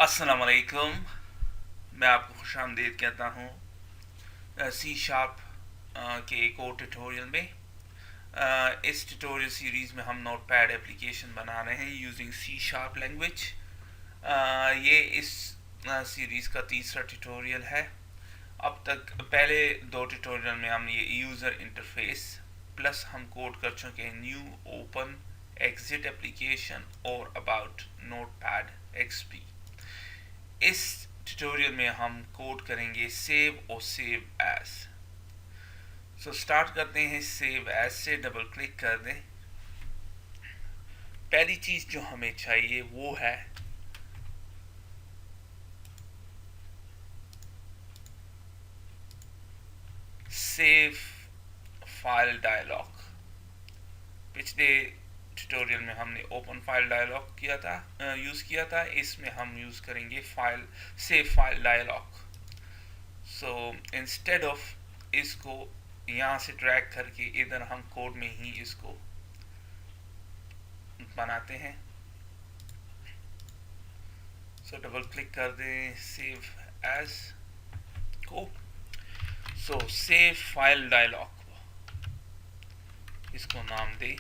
अस्सलाम वालेकुम। मैं आपको खुशामदीद कहता हूँ सी शार्प के एक और ट्यूटोरियल में। इस ट्यूटोरियल सीरीज़ में हम नोटपैड एप्लीकेशन बना रहे हैं यूजिंग सी शार्प लैंग्वेज। ये इस सीरीज़ का तीसरा ट्यूटोरियल है। अब तक पहले दो ट्यूटोरियल में हम ये यूज़र इंटरफेस प्लस हम कोड कर चुके हैं न्यू, ओपन, एग्जिट एप्लीकेशन और अबाउट नोटपैड एक्सपी। इस ट्यूटोरियल में हम कोड करेंगे सेव और सेव एज। सो स्टार्ट करते हैं सेव एज से। डबल क्लिक कर दें। पहली चीज जो हमें चाहिए वो है सेव फाइल डायलॉग। पिछले ट्यूटोरियल में हमने ओपन फाइल डायलॉग यूज किया था। इसमें हम यूज करेंगे file save file dialogue. So instead of इसको यहाँ से ड्रैग करके इधर हम कोड में ही इसको बनाते हैं। सो डबल क्लिक कर दें सेव एज को। सो सेव फाइल डायलॉग इसको नाम दे,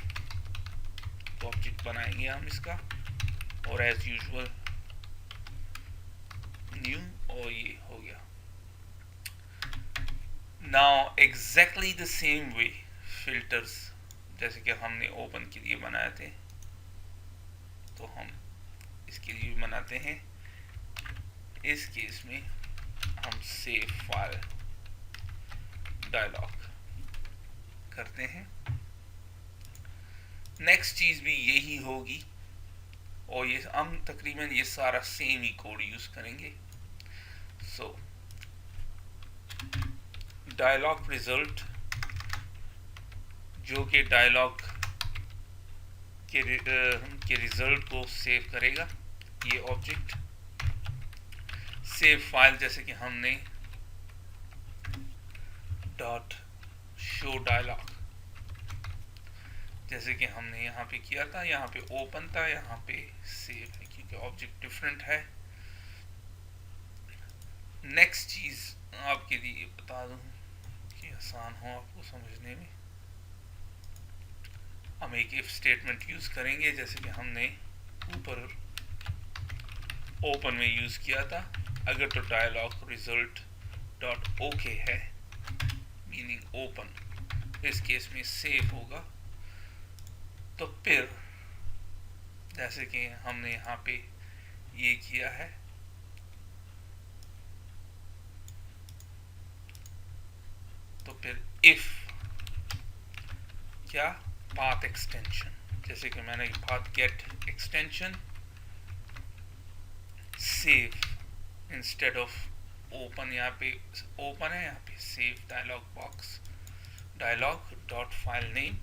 तो ऑब्जेक्ट बनाएंगे हम इसका और एज यूजुअल न्यू, और ये हो गया। Now exactly the same way filters जैसे कि हमने ओपन के लिए बनाए थे तो हम इसके लिए भी बनाते हैं। इस केस में हम सेव फाइल डायलॉग करते हैं। नेक्स्ट चीज भी यही होगी और ये हम तकरीबन ये सारा सेम ही कोड यूज करेंगे। सो डायलॉग रिजल्ट जो कि डायलॉग के रिजल्ट को सेव करेगा ये ऑब्जेक्ट। सेव फाइल जैसे कि हमने डॉट शो डायलॉग जैसे कि हमने यहाँ पे किया था, यहाँ पे ओपन था, यहाँ पे सेव है क्योंकि ऑब्जेक्ट डिफरेंट है। नेक्स्ट चीज आपके लिए बता दूं कि आसान हो आपको समझने में, हम एक इफ स्टेटमेंट यूज करेंगे जैसे कि हमने ऊपर ओपन में यूज किया था। अगर तो डायलॉग रिजल्ट डॉट ओके है मीनिंग ओपन, इस केस में सेव होगा। तो फिर जैसे कि हमने यहाँ पे ये किया है, तो फिर इफ क्या पाथ एक्सटेंशन, जैसे कि मैंने path get extension save instead of open, यहाँ पे ओपन है, यहाँ पे save dialog box dialog dot file name,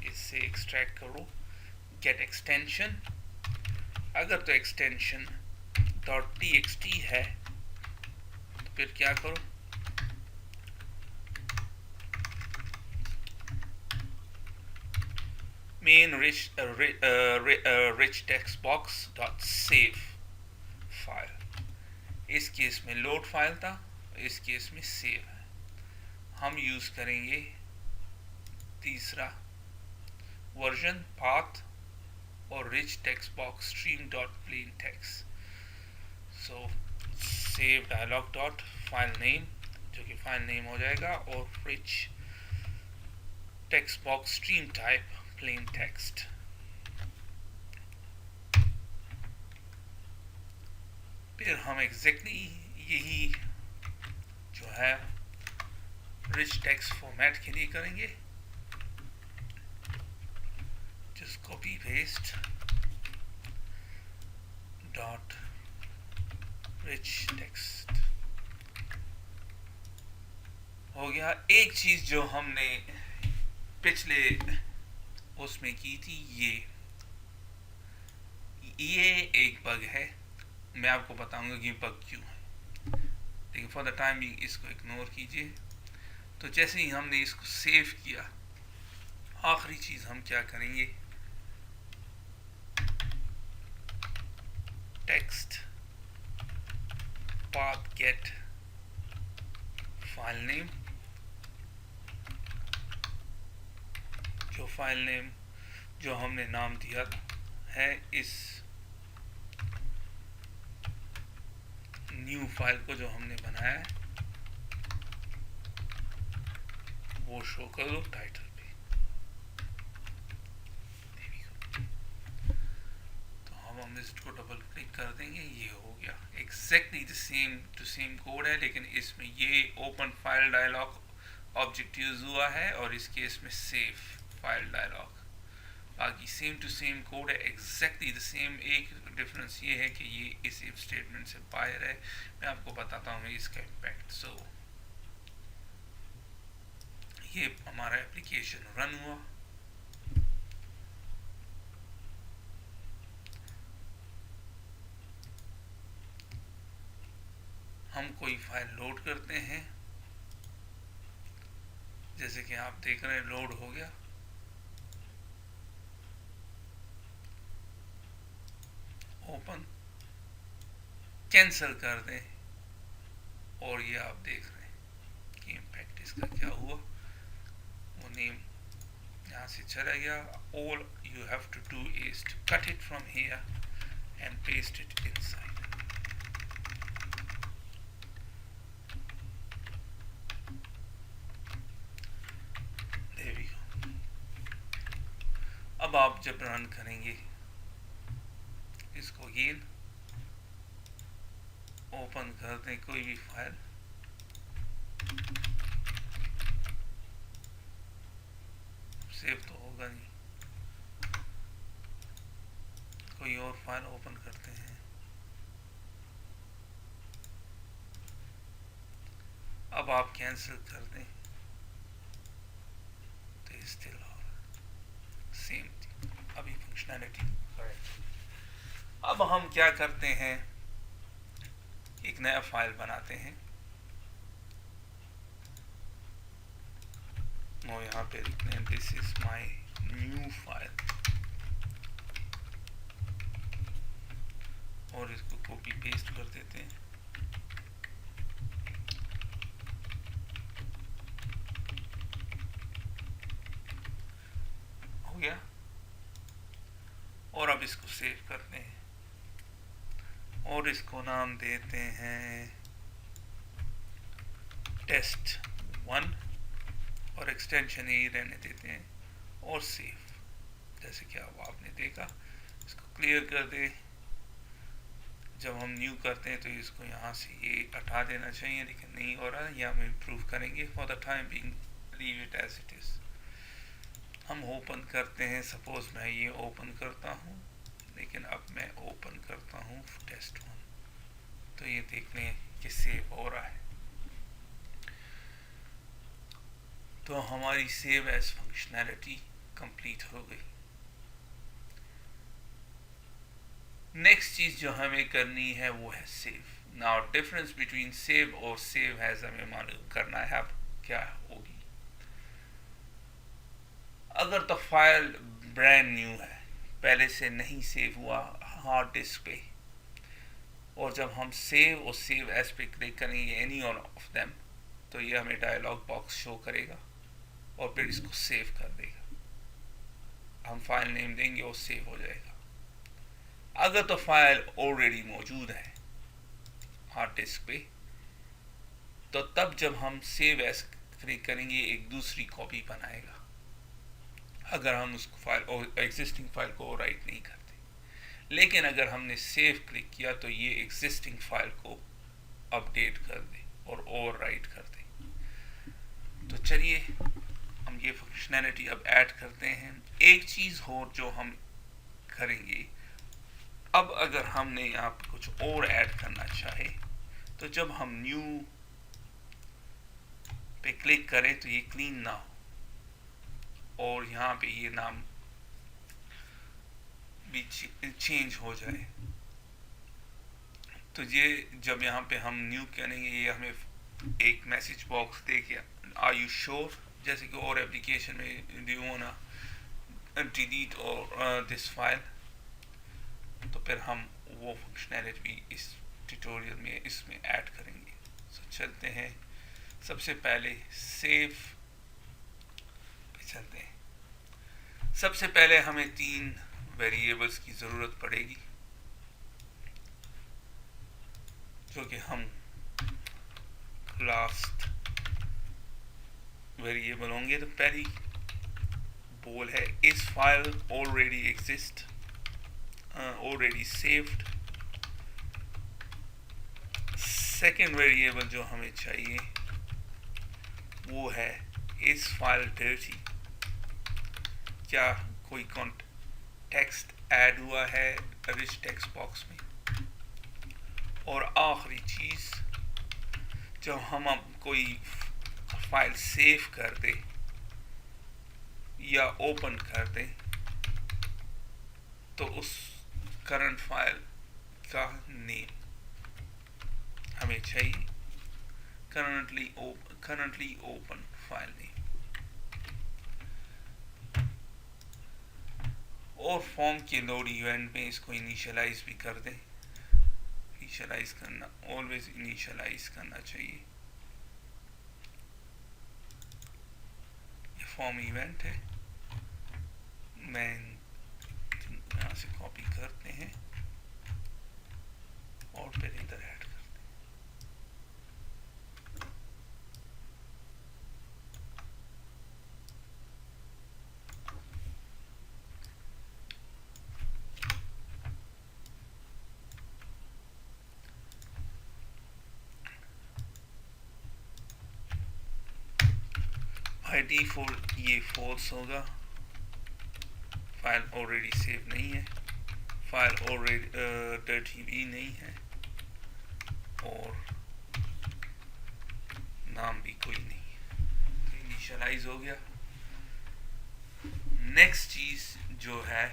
इससे एक्सट्रैक्ट करो गेट एक्सटेंशन। अगर तो एक्सटेंशन डॉट txt है तो फिर क्या करो, main rich text box dot save file. इस केस में लोड फाइल था, इस केस में सेव है। हम यूज करेंगे तीसरा वर्जन पाथ और rich text box stream dot plain text. So save dialog dot file name जो कि फाइल नेम हो जाएगा, और rich text box stream type plain text. फिर हम एग्जैक्टली यही जो है रिच टेक्स्ट फॉर्मेट के लिए करेंगे। Just copy paste dot rich text हो गया। एक चीज जो हमने पिछले उसमें की थी, ये एक बग है, मैं आपको बताऊंगा कि बग क्यों है, लेकिन फॉर द टाइम बिंग इसको इग्नोर कीजिए। तो जैसे ही हमने इसको सेव किया, आखिरी चीज हम क्या करेंगे, text path get file name, जो फाइल नेम जो हमने नाम दिया है इस न्यू फाइल को जो हमने बनाया है वो शो कर दो टाइटल पे। तो हम इसको डबल क्लिक कर देंगे, ये हो गया। Exactly the same to same code है, लेकिन इसमें ये open file dialog object use हुआ है और इस केस में सेव फाइल डायलॉग। बाकी सेम टू सेम कोड है, एग्जैक्टली द सेम। एक डिफरेंस ये है कि ये इस इफ स्टेटमेंट से बाहर है। मैं आपको बताता हूँ इसका इम्पैक्ट। सो ये हमारा एप्लीकेशन रन हुआ। हम कोई फाइल लोड करते हैं, जैसे कि आप देख रहे हैं लोड हो गया। ओपन, कैंसिल कर दें और ये आप देख रहे हैं कि इम्पैक्ट इसका क्या हुआ। वो नेम यहाँ से चला गया। All you have to do is to cut it from here and paste it inside. There we go. अब आप जब रन करेंगे इसको अगेन ओपन कर दें कोई भी फाइल, सेव तो होगा नहीं। कोई और फाइल ओपन करते हैं। अब आप कैंसिल कर दें तो स्टिल सेम अभी फंक्शनैलिटी करेक्ट। अब हम क्या करते हैं, एक नया फाइल बनाते हैं और यहाँ पे लिखते हैं this is my new file और इसको कॉपी पेस्ट कर देते हैं। हो गया। और अब इसको सेव करते हैं और इसको नाम देते हैं test1 और एक्सटेंशन ही रहने देते हैं और सेव। जैसे कि अब आपने देखा, इसको क्लियर कर दे। जब हम न्यू करते हैं तो इसको यहाँ से ये हटा देना चाहिए, लेकिन नहीं हो रहा। या हम इम्प्रूव करेंगे। For the time being leave it as it is. हम ओपन करते हैं। सपोज मैं ये ओपन करता हूँ, लेकिन अब मैं ओपन करता हूँ test1 तो ये देख लें कि सेव हो रहा है। तो हमारी सेव एज फंक्शनैलिटी कंप्लीट हो गई। नेक्स्ट चीज जो हमें करनी है वो है save. Now difference between save और सेव एज हमें मालूम करना है अब क्या होगी। अगर तो फाइल ब्रांड न्यू है, पहले से नहीं सेव हुआ हार्ड डिस्क पे, और जब हम सेव और सेव एज पे क्लिक करेंगे एनी वन ऑफ देम तो ये हमें डायलॉग बॉक्स शो करेगा और फिर इसको सेव कर देगा। हम फाइल नेम देंगे और सेव हो जाएगा। अगर तो फाइल ऑलरेडी मौजूद है हार्ड डिस्क पे, तो तब जब हम सेव एज क्लिक करेंगे एक दूसरी कॉपी बनाएगा, अगर हम उसको फाइल एग्जिस्टिंग फाइल को राइट नहीं करते। लेकिन अगर हमने सेव क्लिक किया तो ये एग्जिस्टिंग फाइल को अपडेट कर दे और ओवरराइट कर दे। तो चलिए हम ये फंक्शनैलिटी अब ऐड करते हैं। एक चीज और जो हम करेंगे, अब अगर हमने यहाँ पे कुछ और ऐड करना चाहे तो जब हम न्यू पे क्लिक करें तो ये क्लीन ना हो और यहाँ पे ये नाम भी चेंज हो जाए। तो ये जब यहाँ पे हम न्यू करेंगे ये हमें एक मैसेज बॉक्स देके आर यू श्योर, जैसे कि और एप्लीकेशन में डू यू वांना डिलीट और दिस फाइल, तो फिर हम वो फंक्शनैलिटी भी इस ट्यूटोरियल में इसमें ऐड करेंगे। सो चलते हैं, सबसे पहले सेव पे चलते हैं। सबसे पहले हमें 3 वेरिएबल्स की ज़रूरत पड़ेगी जो कि हम लास्ट वेरिएबल होंगे। तो पहली बोल है इस file already exist, already saved. Second variable जो हमें चाहिए वो है इस फाइल डर्टी, क्या कोई टेक्स्ट ऐड हुआ है रिच टेक्स्ट बॉक्स में। और आखिरी चीज़, जब हम कोई फाइल सेव कर दे या ओपन कर दे तो उस करंट फाइल का नेम हमें चाहिए, करंटली ओपन फाइल नेम। और फॉर्म के लोड इवेंट में इसको इनिशियलाइज भी कर दें। इनिशियलाइज करना, ऑलवेज इनिशियलाइज करना चाहिए। ये फॉर्म इवेंट है, मैं यहाँ से कॉपी करते हैं और फिर इधर ऐड करते हैं। बाय डिफॉल्ट ये फॉल्स होगा, फाइल ऑलरेडी सेव नहीं है, फाइल ऑलरेडी डर्टी भी नहीं है और नाम भी कोई नहीं है। तो इनिशियलाइज हो गया। नेक्स्ट चीज जो है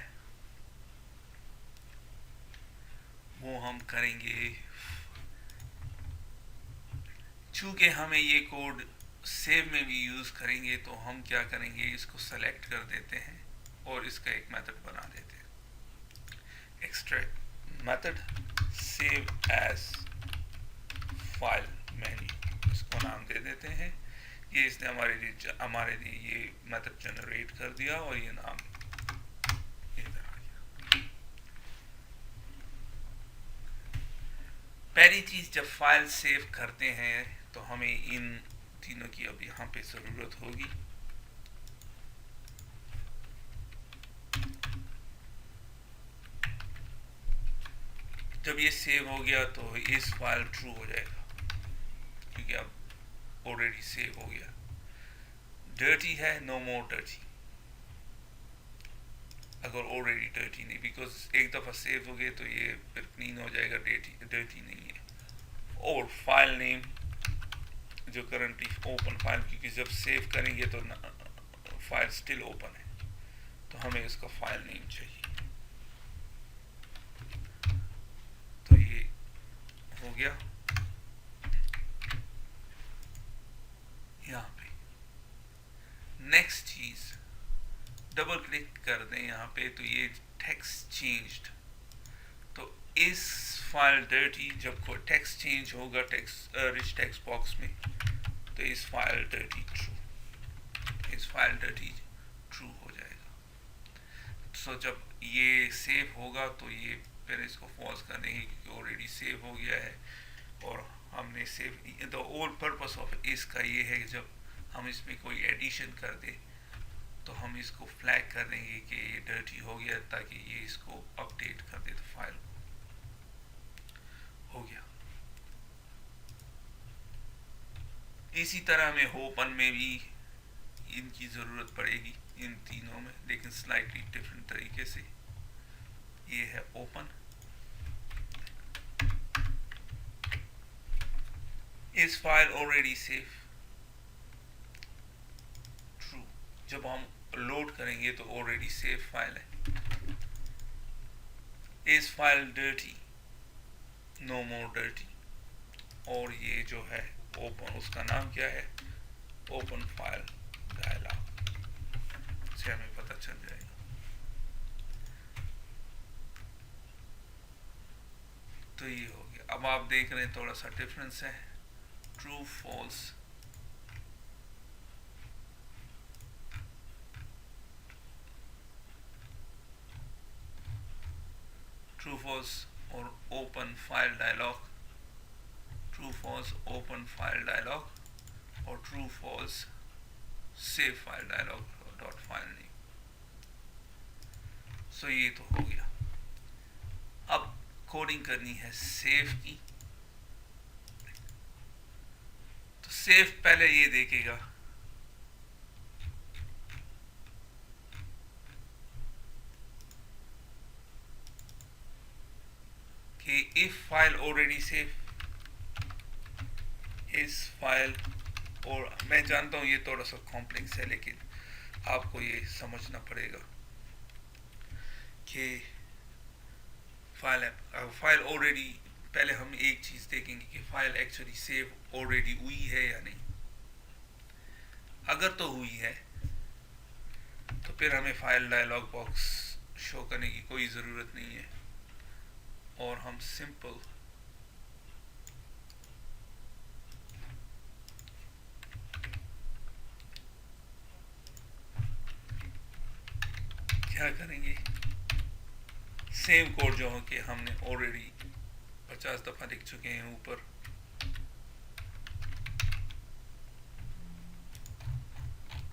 वो हम करेंगे, चूंकि हमें ये कोड सेव में भी यूज करेंगे तो हम क्या करेंगे, इसको सेलेक्ट कर देते हैं और इसका एक मेथड बना देते हैं। Extract method save as file menu, इसको नाम दे देते हैं। ये इसने हमारे लिए ये मेथड जनरेट कर दिया और ये नाम इधर आ गया। पहली चीज, जब फाइल सेव करते हैं तो हमें इन तीनों की अब यहाँ पे जरूरत होगी। जब ये सेव हो गया तो इस फाइल ट्रू हो जाएगा क्योंकि अब ऑलरेडी सेव हो गया। डर्टी है, नो मोर डर्टी, अगर ऑलरेडी डर्टी नहीं, बिकॉज एक दफा सेव हो गए तो ये फिर क्लीन हो जाएगा, डर्टी नहीं है। और फाइल नेम जो करंटली ओपन फाइल, क्योंकि जब सेव करेंगे तो फाइल स्टिल ओपन है तो हमें इसका फाइल नेम चाहिए। तो ये हो गया। यहाँ पे नेक्स्ट चीज, डबल क्लिक कर दें यहाँ पे तो ये टेक्स्ट चेंज्ड। तो इस फाइल डर्टी, जब कोई टेक्स्ट चेंज होगा रिच टेक्स्ट बॉक्स में तो इस फाइल डर्टी ट्रू हो जाएगा। सो जब ये सेव होगा तो ये फिर इसको फॉल्स कर देंगे क्योंकि ऑलरेडी सेव हो गया है। और हमने save, the whole purpose of इसका ये है कि जब हम इसमें कोई एडिशन कर दे तो हम इसको फ्लैग कर देंगे कि ये डर्टी हो गया ताकि ये इसको अपडेट कर दे तो फाइल हो गया। इसी तरह हमें ओपन में भी इनकी जरूरत पड़ेगी, इन तीनों में, लेकिन स्लाइटली डिफरेंट तरीके से। ये है ओपन, इस फाइल ऑलरेडी सेव, ट्रू। जब हम लोड करेंगे तो ऑलरेडी सेव फाइल है। इस फाइल डर्टी, नो मोर डर्टी। और ये जो है ओपन, उसका नाम क्या है, ओपन फाइल डायलॉग, से हमें पता चल जाएगा। तो ये हो गया। अब अब आप देख रहे हैं थोड़ा सा डिफरेंस है, ट्रू फॉल्स, ट्रू फॉल्स और open file dialog, true false open file dialog और true false save file dialog dot file name. So ये तो हो गया। अब कोडिंग करनी है सेव की। तो सेव पहले ये देखेगा कि इफ फाइल ऑलरेडी सेव इस फाइल, और मैं जानता हूं ये थोड़ा सा कॉम्प्लेक्स है लेकिन आपको ये समझना पड़ेगा कि फाइल ऑलरेडी, पहले हम एक चीज देखेंगे कि फाइल एक्चुअली सेव ऑलरेडी हुई है या नहीं। अगर तो हुई है तो फिर हमें फाइल डायलॉग बॉक्स शो करने की कोई ज़रूरत नहीं है और हम सिंपल क्या करेंगे, सेम कोड जो है कि हमने ऑलरेडी 50 दफ़ा लिख चुके हैं ऊपर,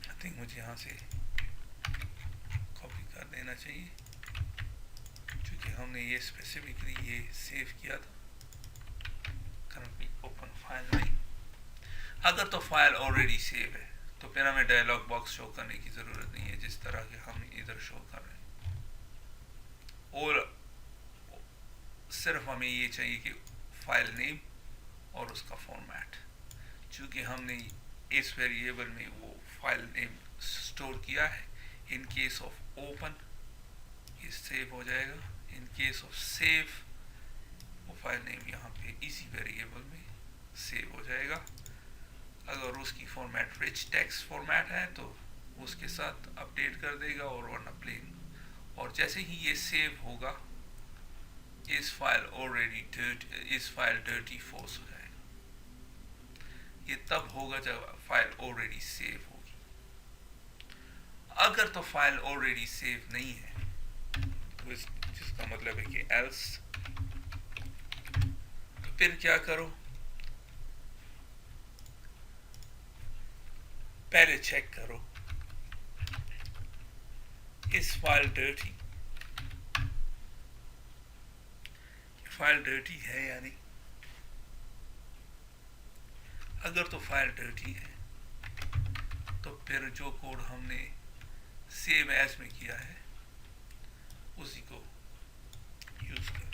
आई थिंक मुझे यहाँ से कॉपी कर देना चाहिए क्योंकि हमने ये स्पेसिफिकली ये सेव किया था। करंटली ओपन फाइल नहीं, अगर तो फाइल ऑलरेडी सेव है तो फिर हमें डायलॉग बॉक्स शो करने की ज़रूरत नहीं है जिस तरह के हम इधर शो कर रहे हैं, और सिर्फ हमें ये चाहिए कि फाइल नेम और उसका फॉर्मेट, चूँकि हमने इस वेरिएबल में वो फाइल नेम स्टोर किया है। इन केस ऑफ ओपन ये सेव हो जाएगा, इन केस ऑफ सेव वो फाइल नेम यहाँ पे इसी वेरिएबल में सेव हो जाएगा। अगर उसकी फॉर्मेट रिच टेक्स्ट फॉर्मेट है तो उसके साथ अपडेट कर देगा, और वरना प्लेन। और जैसे ही ये सेव होगा इस फाइल डर्टी फॉल्स हो जाएगा। ये तब होगा जब फाइल ऑलरेडी सेव होगी। अगर तो फाइल ऑलरेडी सेव नहीं है तो जिसका मतलब है कि एल्स, तो फिर क्या करो, पहले चेक करो इस फाइल डर्टी है या नहीं। अगर तो फाइल डर्टी है तो फिर जो कोड हमने सेव एज में किया है उसी को यूज कर।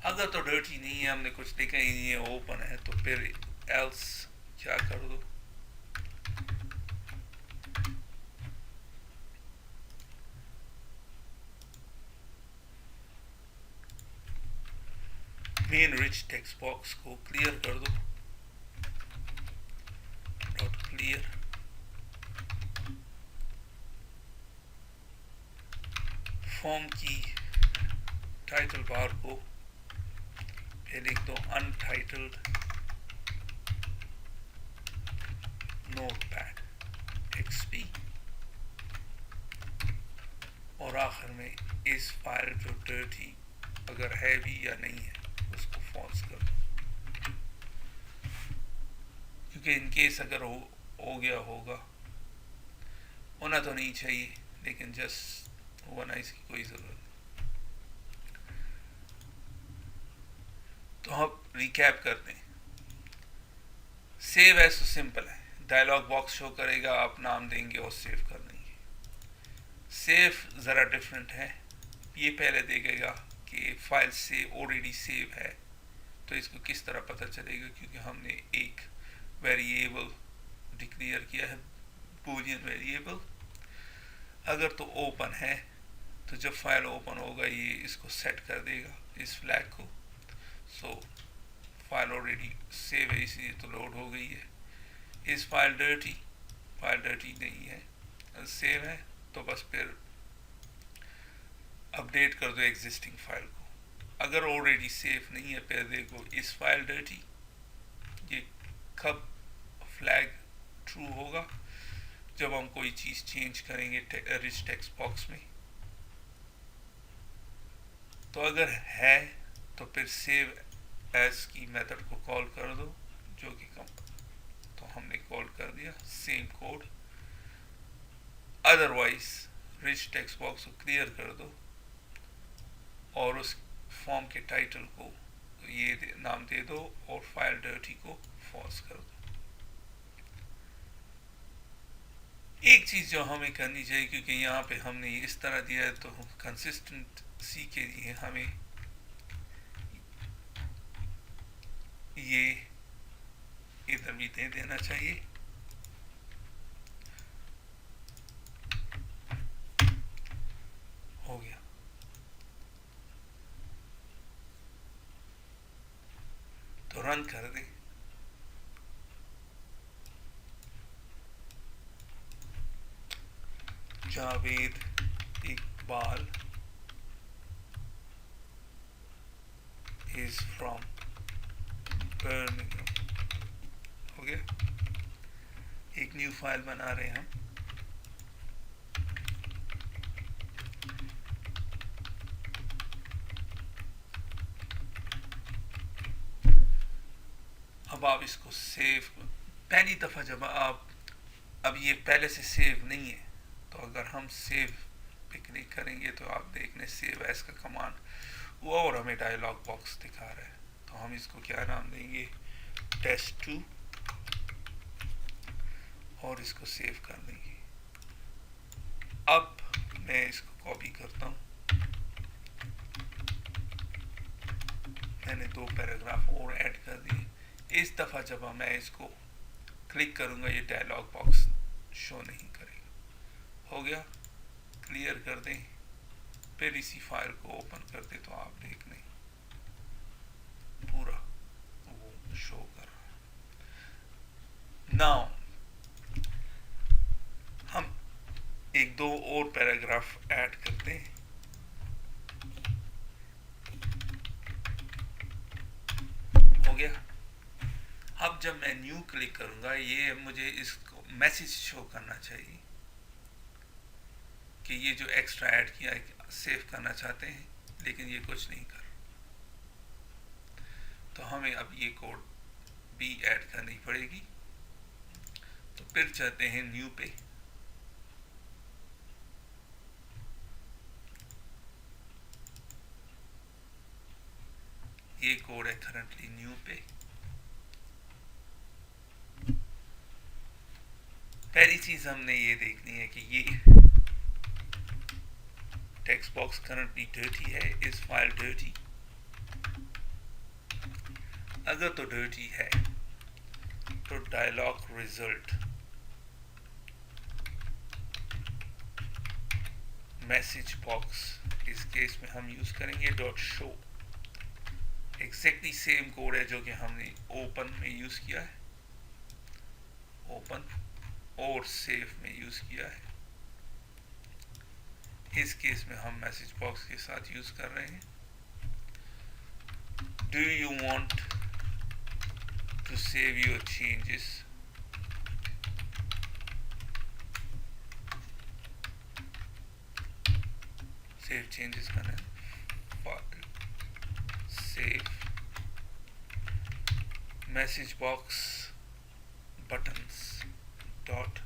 अगर तो डर्टी नहीं है, हमने कुछ लिखा ही नहीं है, ओपन है, तो फिर एल्स क्या कर दो, मेन रिच टेक्स्ट बॉक्स को क्लियर कर दो, डॉट क्लियर, फॉर्म की टाइटल बार को लिख दो अनटाइटल्ड नोटपैड XP, और आखिर में इस फाइल जो डर्टी अगर है भी या नहीं है उसको फॉल्स कर दो, क्योंकि इनकेस अगर हो गया होगा, होना तो नहीं चाहिए लेकिन जस्ट होना इसकी कोई ज़रूरत नहीं। तो हम रिकैप करते हैं। सेव एज तो सिंपल है, डायलॉग बॉक्स शो करेगा, आप नाम देंगे और सेव कर देंगे। सेव ज़रा डिफरेंट है, ये पहले देखेगा कि फाइल से ऑलरेडी सेव है, तो इसको किस तरह पता चलेगा, क्योंकि हमने एक वेरिएबल डिक्लेयर किया है, बूलियन वेरिएबल। अगर तो ओपन है तो जब फाइल ओपन होगा ये इसको सेट कर देगा इस फ्लैग को। सो फाइल ऑलरेडी सेव है इसलिए तो लोड हो गई है। इस फाइल डर्टी नहीं है, सेव है, तो बस फिर अपडेट कर दो एग्जिस्टिंग फाइल को, अगर ऑलरेडी सेफ नहीं है, फिर देखो इस फाइल डर्टी, ये कब फ्लैग ट्रू होगा? जब हम कोई चीज़ चेंज करेंगे रिच टेक्स्ट बॉक्स में। तो अगर है तो फिर सेव एज की मेथड को कॉल कर दो, जो कि कम, तो हमने कॉल कर दिया same code. Otherwise rich text box को क्लियर कर दो और उस फॉर्म के टाइटल को ये नाम दे दो और फाइल डर्टी को फॉल्स कर दो। एक चीज जो हमें करनी चाहिए, क्योंकि यहाँ पे हमने इस तरह दिया है, तो कंसिस्टेंसी के लिए हमें ये इधर भी दे देना चाहिए। हो गया। तो रन कर दे। Javed Iqbal is from Birmingham। हो गया। एक न्यू फाइल बना रहे हैं हम। अब आप इसको सेव, पहली दफ़ा जब आप, अब ये पहले से सेव नहीं है, तो अगर हम सेव पे क्लिक करेंगे तो आप देखने सेव एज का कमांड हुआ और हमें डायलॉग बॉक्स दिखा रहा है। तो हम इसको क्या नाम देंगे? test2, और इसको सेव कर देंगे। अब मैं इसको कॉपी करता हूँ। मैंने 2 पैराग्राफ और ऐड कर दिए। इस दफ़ा जब मैं इसको क्लिक करूँगा ये डायलॉग बॉक्स शो नहीं करेगा। हो गया। क्लियर कर दें, फिर इसी फाइल को ओपन कर दे, तो आप देख लें पूरा वो शो कर रहा है। नाउ हम 1-2 और पैराग्राफ ऐड करते हैं। हो गया। अब जब मैं न्यू क्लिक करूंगा, ये मुझे इसको मैसेज शो करना चाहिए कि ये जो एक्स्ट्रा ऐड किया है सेव करना चाहते हैं, लेकिन ये कुछ नहीं कर। तो हमें अब ये कोड भी ऐड करनी पड़ेगी। तो फिर चलते हैं न्यू पे। ये कोड है करंटली न्यू पे। पहली चीज हमने ये देखनी है कि ये टेक्स्ट बॉक्स करंटली डर्टी है, इस फाइल डर्टी। अगर तो डर्टी है तो डायलॉग रिजल्ट मैसेज बॉक्स, इस केस में हम यूज करेंगे dot show. Exactly same code है जो कि हमने ओपन में यूज किया है, ओपन और सेव में यूज किया है। इस केस में हम मैसेज बॉक्स के साथ यूज कर रहे हैं। Do you want to save your changes? Save changes करना है, save message box buttons dot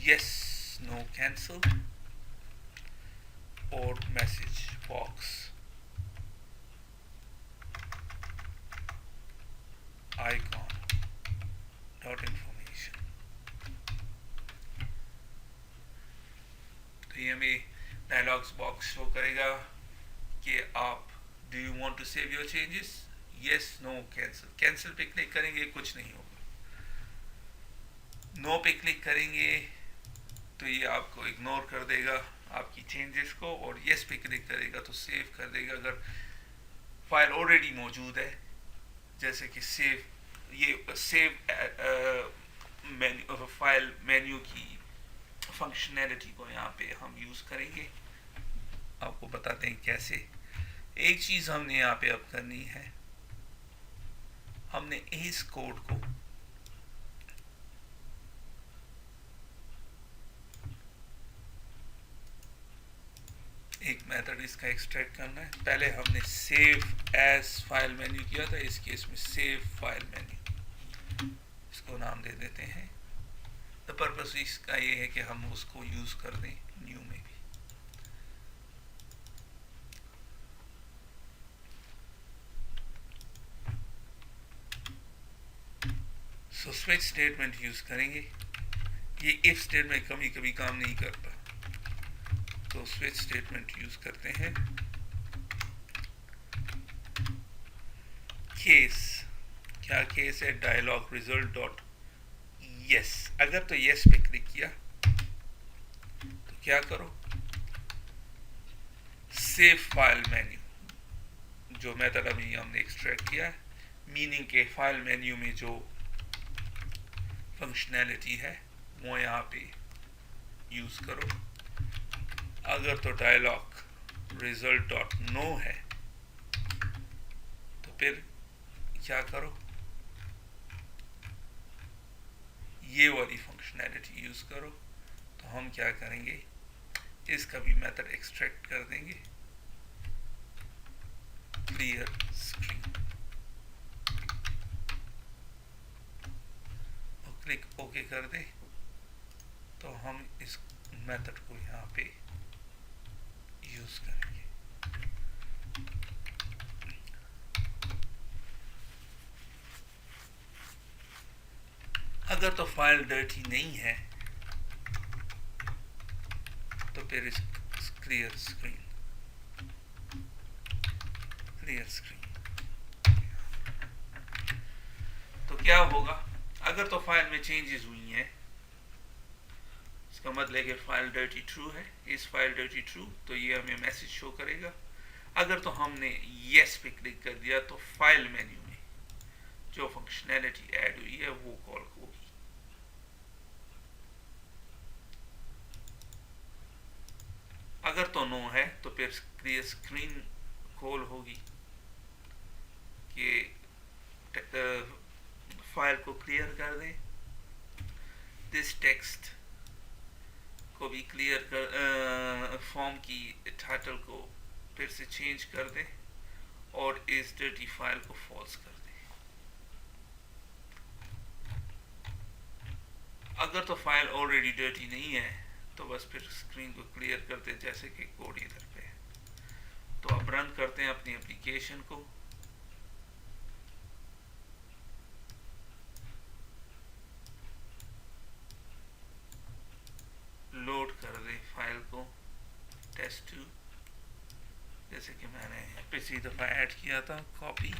yes no cancel or message box icon dot information। तो ये हमें डायलॉग्स बॉक्स शो करेगा कि आप do you want to save your changes, yes no cancel. Cancel पे click करेंगे कुछ नहीं होगा, नो पे क्लिक करेंगे तो ये आपको इग्नोर कर देगा आपकी चेंजेस को, और यस पे क्लिक करेगा तो सेव कर देगा। अगर फाइल ऑलरेडी मौजूद है, जैसे कि सेव, ये सेव फाइल मेन्यू की फंक्शनैलिटी को यहाँ पे हम यूज़ करेंगे। आपको बताते हैं कैसे एक चीज हमने यहाँ पे अब करनी है, हमने इस कोड को एक मेथड इसका एक्सट्रैक्ट करना है। पहले हमने सेव एज फाइल मेन्यू किया था, इस केस में सेव फाइल मेन्यू, इसको नाम दे देते हैं। द पर्पस इसका ये है कि हम उसको यूज कर दें न्यू में भी। सो स्विच स्टेटमेंट यूज करेंगे। ये इफ स्टेटमेंट कभी कभी काम नहीं करता, तो स्विच स्टेटमेंट यूज करते हैं। केस, क्या केस है? Dialog result dot yes. अगर तो यस पे क्लिक किया तो क्या करो, सेव फाइल मेन्यू, जो मेथड अभी हमने एक्सट्रैक्ट किया है, मीनिंग के फाइल मेन्यू में जो फंक्शनैलिटी है वो यहाँ पे यूज करो। अगर तो डायलॉग रिजल्ट डॉट नो है तो फिर क्या करो, ये वाली फंक्शनैलिटी यूज करो। तो हम क्या करेंगे, इसका भी मेथड एक्सट्रैक्ट कर देंगे, क्लियर स्क्रीन, और क्लिक ओके कर दे। तो हम इस मेथड को यहाँ पे यूज करेंगे। अगर तो फाइल डर्टी नहीं है तो फिर इस क्लियर स्क्रीन, क्लियर स्क्रीन। तो क्या होगा, अगर तो फाइल में चेंजेस हुई हैं, इसका मतलब है कि फाइल डर्टी ट्रू है। इस फाइल डर्टी ट्रू, तो ये हमें मैसेज शो करेगा। अगर तो हमने यस पे क्लिक कर दिया तो फाइल मेन्यू में जो फंक्शनैलिटी ऐड हुई है वो कॉल होगी। अगर तो नो है तो फिर क्लियर स्क्रीन कॉल होगी कि फाइल को क्लियर कर दें, दिस टेक्स्ट को भी क्लियर कर, फॉर्म की टाइटल को फिर से चेंज कर दें और इस डर्टी फाइल को फॉल्स कर दें। अगर तो फाइल ऑलरेडी डर्टी नहीं है तो बस फिर स्क्रीन को क्लियर करते हैं, जैसे कि कोड इधर पे है। तो अब रन करते हैं अपनी एप्लीकेशन को। लोड कर दे फाइल को test2, जैसे कि मैंने पिछली दफा ऐड किया था, कॉपी।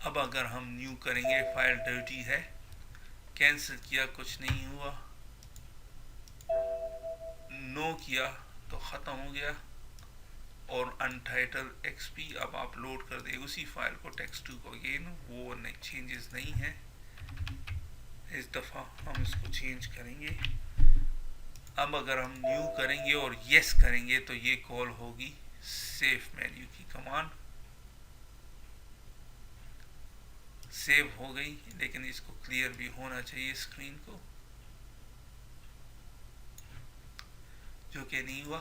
अब अगर हम न्यू करेंगे, फाइल डर्टी है, कैंसिल किया कुछ नहीं हुआ, नो किया तो ख़त्म हो गया, और अनटाइटल एक्सपी अब आप लोड कर दे उसी फाइल को, टेक्स्ट2 को अगेन, वो चेंजेस नहीं है। इस दफ़ा हम इसको चेंज करेंगे। अब अगर हम न्यू करेंगे और यस करेंगे तो ये कॉल होगी सेव मेन्यू की कमांड। सेव हो गई, लेकिन इसको क्लियर भी होना चाहिए स्क्रीन को, जो कि नहीं हुआ।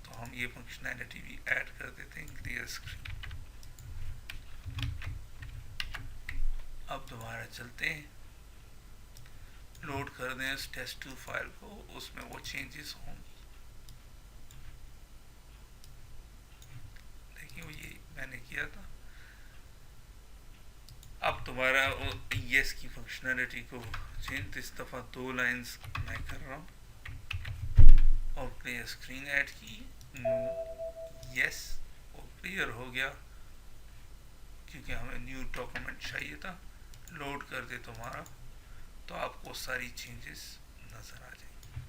तो हम ये फंक्शनैलिटी भी ऐड कर देते हैं, क्लियर स्क्रीन। अब दोबारा चलते हैं, लोड कर दें इस test2 फाइल को, उसमें वो चेंजेस होंगी। देखिए वो ये मैंने किया था। अब दोबारा यस की फंक्शनैलिटी को चेंज, इस दफ़ा 2 लाइंस मैं कर रहा हूँ, और क्लियर स्क्रीन ऐड की, यस, और क्लियर हो गया क्योंकि हमें न्यू डॉक्यूमेंट चाहिए था। लोड कर दे तुम्हारा, तो आपको सारी चेंजेस नजर आ जाएंगी।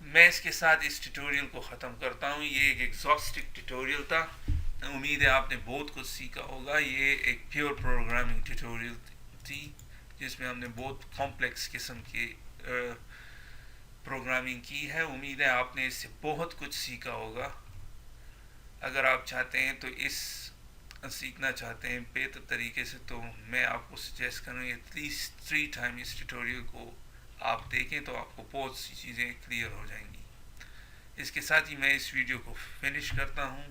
मैं इसके साथ इस ट्यूटोरियल को ख़त्म करता हूँ। ये एक एग्जॉस्टिव ट्यूटोरियल था, उम्मीद है आपने बहुत कुछ सीखा होगा। ये एक प्योर प्रोग्रामिंग ट्यूटोरियल थी जिसमें हमने बहुत कॉम्प्लेक्स किस्म के प्रोग्रामिंग की है। उम्मीद है आपने इससे बहुत कुछ सीखा होगा। अगर आप चाहते हैं तो इस सीखना चाहते हैं बेहतर तरीके से, तो मैं आपको सजेस्ट करूँगी एटलीस्ट 3 टाइम इस ट्यूटोरियल को आप देखें तो आपको बहुत सी चीज़ें क्लियर हो जाएंगी। इसके साथ ही मैं इस वीडियो को फिनिश करता हूँ,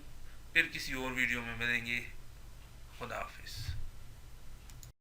फिर किसी और वीडियो में मिलेंगे। खुदा हाफिज़।